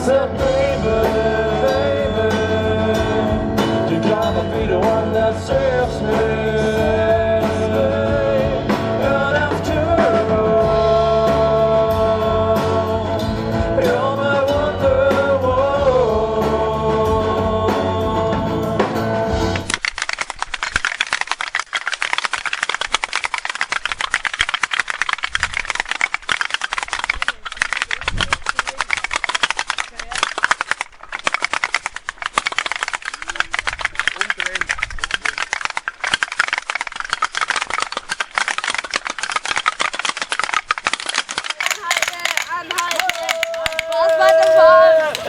said, baby, you're gonna be the one that saves me. And after all, you're my wonderwall.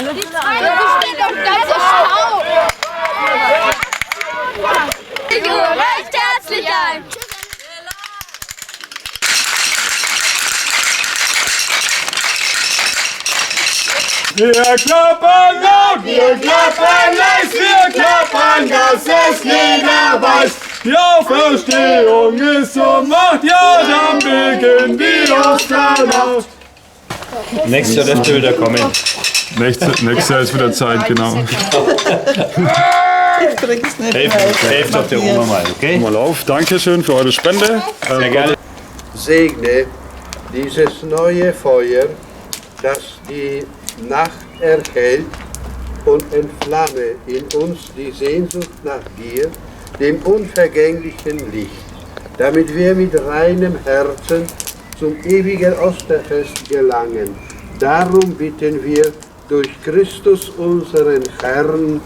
Die zweite besteht auf ganze Schau. Recht herzlich ein. Wir klappern laut, wir klappern leis, wir klappern, dass es jeder weiß. Die Auferstehung ist um 8, ja, dann beginnt die Osternacht. Nächstes Jahr dürfte wieder kommen. Nächstes Jahr ist wieder Zeit, genau. Helft doch der Oma mal, okay? Mal auf, Dankeschön für eure Spende. Sehr gerne. Segne dieses neue Feuer, das die Nacht erhält und entflamme in uns die Sehnsucht nach dir, dem unvergänglichen Licht, damit wir mit reinem Herzen zum ewigen Osterfest gelangen. Darum bitten wir durch Christus unseren Herrn.